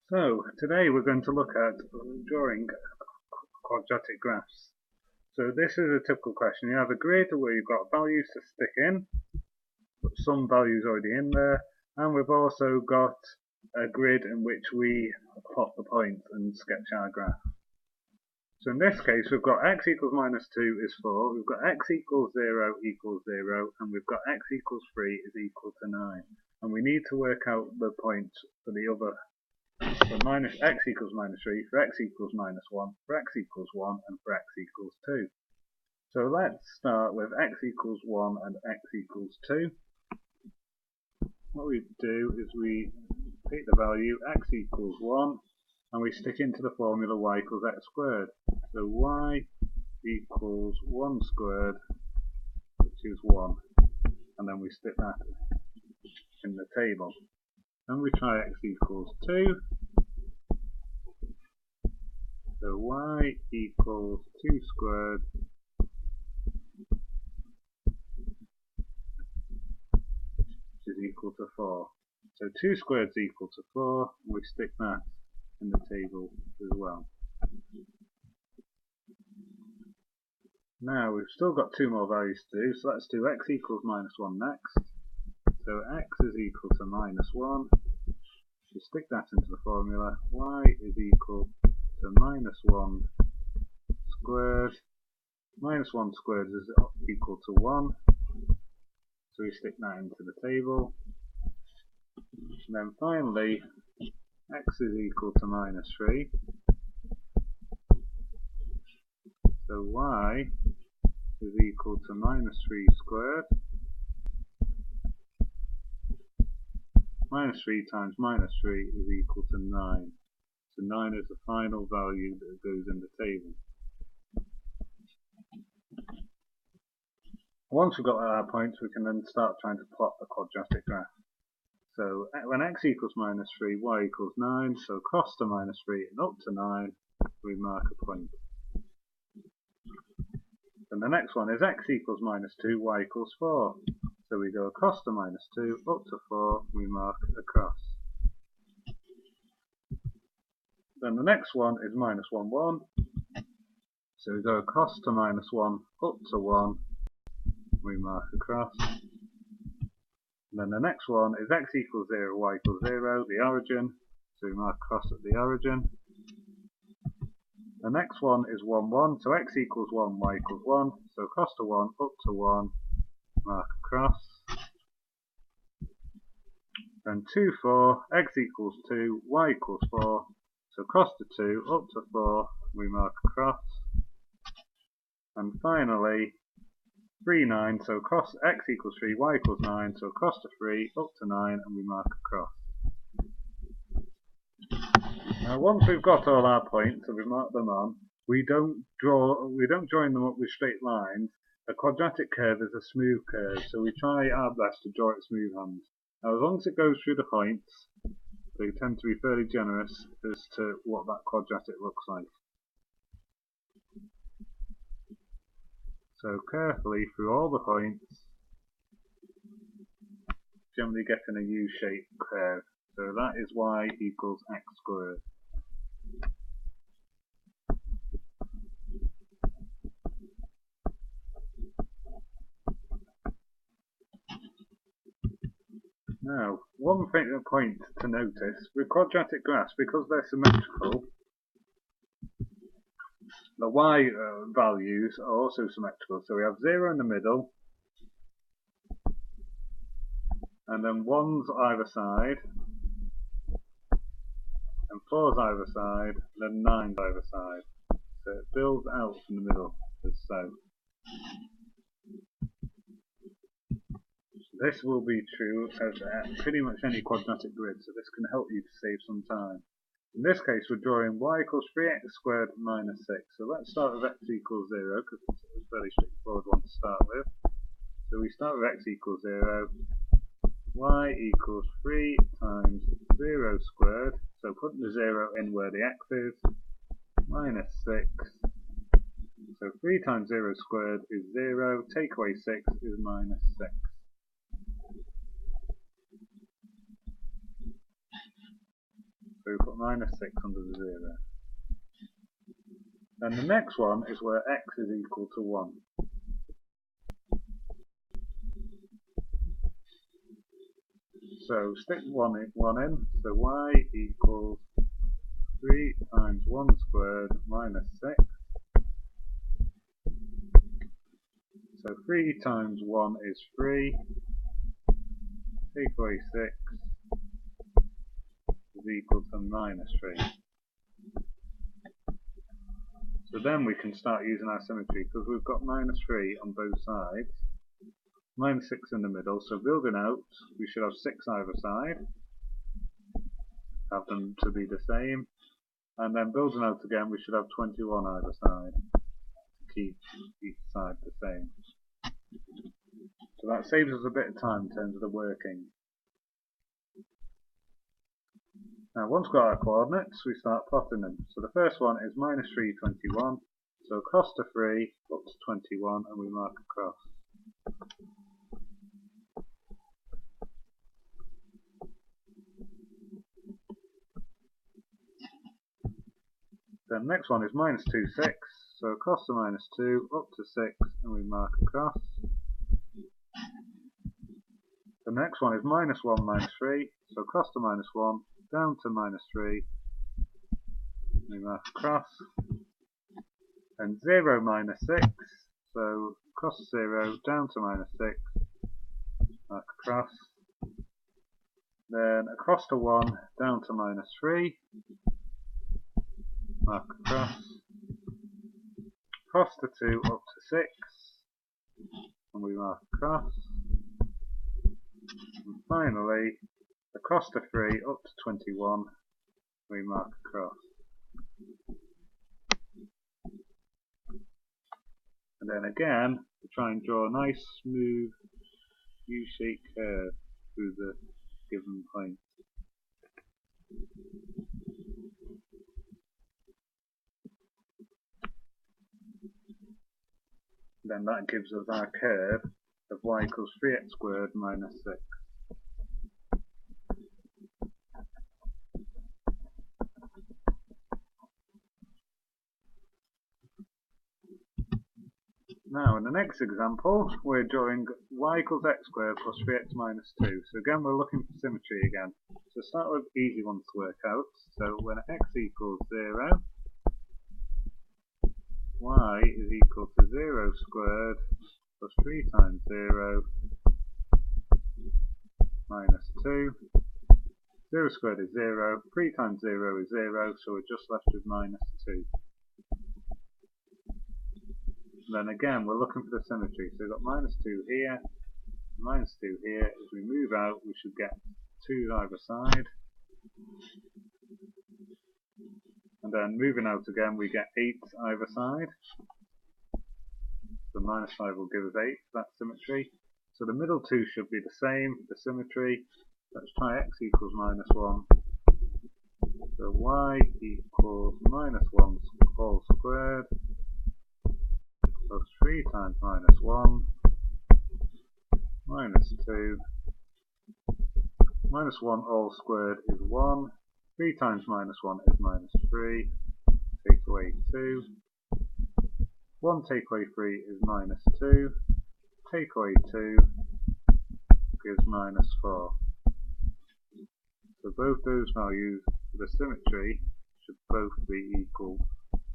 So today we're going to look at drawing quadratic graphs. So this is a typical question. You have a grid where you've got values to stick in, but some values already in there, and we've also got a grid in which we plot the points and sketch our graph. So in this case we've got x equals minus 2 is 4, we've got x equals 0 equals 0, and we've got x equals 3 is equal to 9. And we need to work out the points for the other. So minus x equals minus 3, for x equals minus 1, for x equals 1, and for x equals 2. So let's start with x equals 1 and x equals 2. What we do is we take the value x equals 1 and we stick into the formula y equals x squared. So y equals 1 squared, which is 1. And then we stick that in the table. Then we try x equals 2. So y equals 2 squared which is equal to 4. So 2 squared is equal to 4, and we stick that in the table as well. Now we've still got two more values to do, so let's do x equals minus 1 next. So x is equal to minus 1. We stick that into the formula. Y is equal to minus 1 squared. Minus 1 squared is equal to 1. So we stick that into the table. And then finally, x is equal to minus 3. So y is equal to minus 3 squared. Minus 3 times minus 3 is equal to 9. So 9 is the final value that goes in the table. Once we've got our points, we can then start trying to plot the quadratic graph. So when x equals minus 3, y equals 9, so across to minus 3 and up to 9, we mark a point. And the next one is x equals minus 2, y equals 4. So we go across to minus 2, up to 4, we mark a cross. Then the next one is minus 1, 1. So we go across to minus 1, up to 1, we mark a cross. And then the next one is x equals 0, y equals 0, the origin. So we mark a cross at the origin. The next one is 1, 1. So x equals 1, y equals 1. So across to 1, up to 1, mark a cross. Then 2, 4, x equals 2, y equals 4. So across to 2, up to 4, we mark a cross. And finally, 3, 9, so across x equals 3, y equals 9, so across to 3, up to 9, and we mark a cross. Now once we've got all our points and we've marked them on, we don't join them up with straight lines. A quadratic curve is a smooth curve, so we try our best to draw it smooth hands. Now as long as it goes through the points, they tend to be fairly generous as to what that quadratic looks like. So carefully through all the points, generally getting a U-shaped curve. So that is y equals x squared. Now, one point to notice, with quadratic graphs, because they're symmetrical, the y values are also symmetrical. So we have 0 in the middle, and then 1's either side, and 4's either side, and then 9's either side. So it builds out from the middle, as so. This will be true of pretty much any quadratic grid, so this can help you to save some time. In this case we're drawing y equals 3x squared minus 6. So let's start with x equals 0, because it's a fairly straightforward one to start with. So we start with x equals 0, y equals 3 times 0 squared, so putting the 0 in where the x is, minus 6 So 3 times 0 squared is 0, take away 6 is minus 6. So we put minus 6 under the 0. Then the next one is where x is equal to 1. So stick 1 in, so y equals 3 times 1 squared minus 6. So 3 times 1 is 3, take away 6 is equal to minus 3. So then we can start using our symmetry, because we've got minus 3 on both sides, minus 6 in the middle, so building out we should have 6 either side, have them to be the same, and then building out again we should have 21 either side, to keep each side the same. So that saves us a bit of time in terms of the working. Now once we've got our coordinates, we start plotting them. So the first one is minus 3, 21. So across to 3, up to 21, and we mark across. Then next one is minus 2, 6. So across to minus 2, up to 6, and we mark across. The next one is minus 1, minus 3. So across to minus 1, down to minus 3, we mark across. And 0, minus 6. So across to 0, down to minus 6, mark across. Then across to 1, down to minus 3, mark across. Across to 2, up to 6, and we mark across. And finally, across to 3, up to 21, we mark across. And then again, we try and draw a nice, smooth, U-shaped curve through the given point. Then that gives us our curve of y equals 3x squared minus 6. Now in the next example, we're drawing y equals x squared plus 3x minus 2. So again, we're looking for symmetry again. So start with easy ones to work out. So when x equals 0, y is equal to 0 squared plus 3 times 0 minus 2. 0 squared is 0, 3 times 0 is 0, so we're just left with minus 2. And then again, we're looking for the symmetry. So we've got minus 2 here, minus 2 here. As we move out, we should get 2 either side. And then moving out again, we get 8 either side. So minus 5 will give us 8, that's symmetry. So the middle two should be the same, the symmetry. Let's try x equals minus 1. So y equals minus 1 all squared plus 3 times minus 1 minus 2. Minus 1 all squared is 1. 3 times minus 1 is minus 3. Take away 2. 1 take away 3 is minus 2. Take away 2 gives minus 4. So both those values for the symmetry should both be equal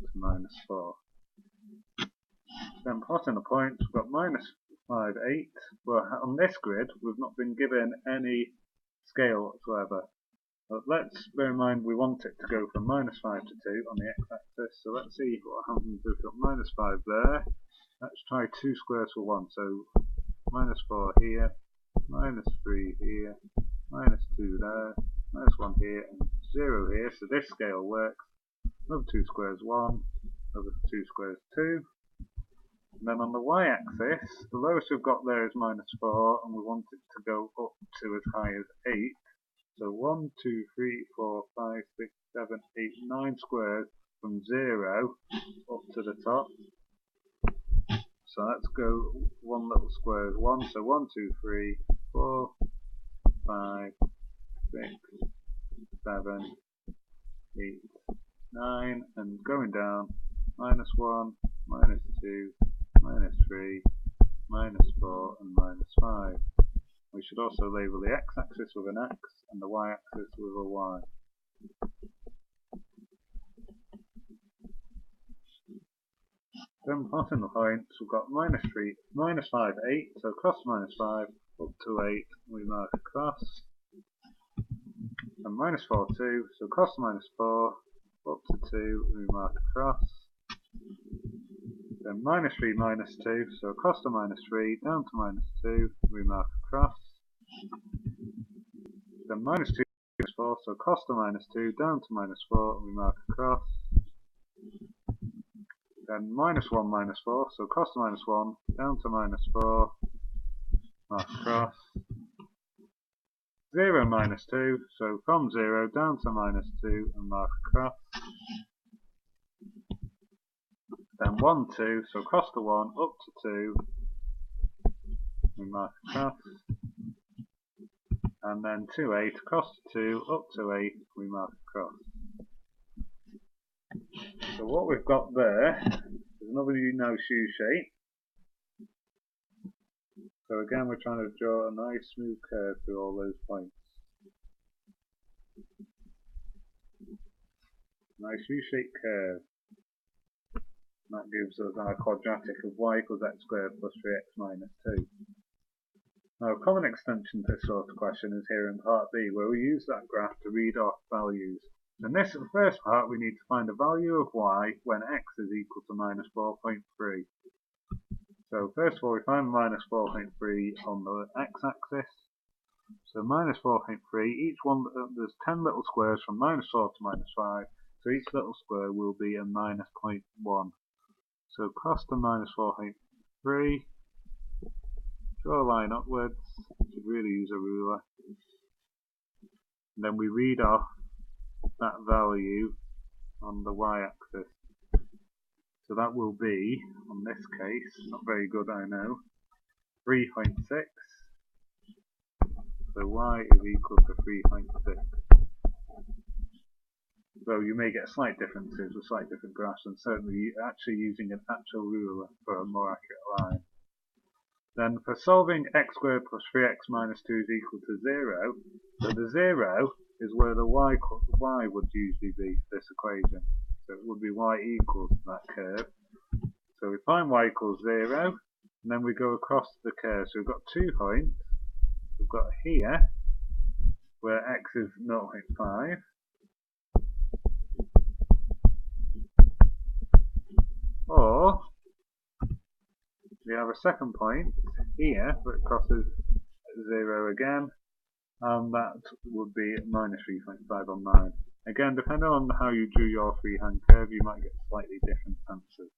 to minus 4. Then plotting the points, we've got minus 5, 8. Well, on this grid, we've not been given any scale whatsoever. But let's bear in mind we want it to go from minus 5 to 2 on the x-axis. So let's see what happens if we've got minus 5 there. Let's try 2 squares for 1. So minus 4 here, minus 3 here, minus 2 there, minus 1 here, and 0 here. So this scale works. Another 2 squares 1, another 2 squares 2. And then on the y-axis, the lowest we've got there is minus 4, and we want it to go up to as high as 8. So 1, 2, 3, 4, 5, 6, 7, 8, 9 squares from 0 up to the top. So let's go one little square is 1, so 1, 2, 3, 4, 5, 6, 7, 8, 9, and going down, -1, -2, -3, -4, and -5. We should also label the x-axis with an x and the y-axis with a y. Then plotting the points, we've got -3, -5, 8, so across -5, up to 8, we mark across. And -4, 2, so across -4, up to 2, we mark across. Then -3, -2, so across to -3, down to -2, we mark across. Then -2, -4, so across to -2, down to -4, we mark across. Then -1, -4, so across to -1, down to -4, mark across. 0, -2, so from 0 down to -2 and mark across. Then 1, 2, so across to 1, up to 2, we mark across. And then 2, 8, across to 2, up to 8, we mark across. So what we've got there is another nice U shape. So again, we're trying to draw a nice smooth curve through all those points. Nice U-shaped curve. And that gives us our quadratic of y equals x squared plus 3x minus 2. Now, a common extension to this sort of question is here in part B, where we use that graph to read off values. In this first part, we need to find the value of y when x is equal to minus 4.3. So first of all, we find minus 4.3 on the x-axis. So minus 4.3, each one, there's 10 little squares from minus 4 to minus 5, so each little square will be a minus 0.1. So across to minus 4.3, draw a line upwards, should really use a ruler. And then we read off that value on the y-axis. So that will be, on this case, not very good I know, 3.6. So y is equal to 3.6. So you may get slight differences with slight different graphs, and certainly actually using an actual ruler for a more accurate line. Then for solving x squared plus 3x minus 2 is equal to 0, so the 0 is where the y would usually be for this equation. So it would be y equals that curve. So we find y equals 0, and then we go across the curve. So we've got 2 points. We've got here, where x is 0.5. Or we have a second point here, where it crosses 0 again, and that would be minus 3.5 on 9. Again, depending on how you drew your freehand curve, you might get slightly different answers.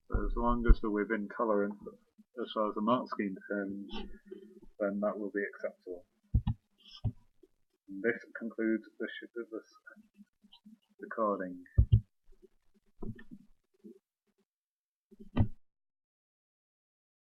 So as long as they're within tolerance, as far as the mark scheme determines, then that will be acceptable. And this concludes this recording.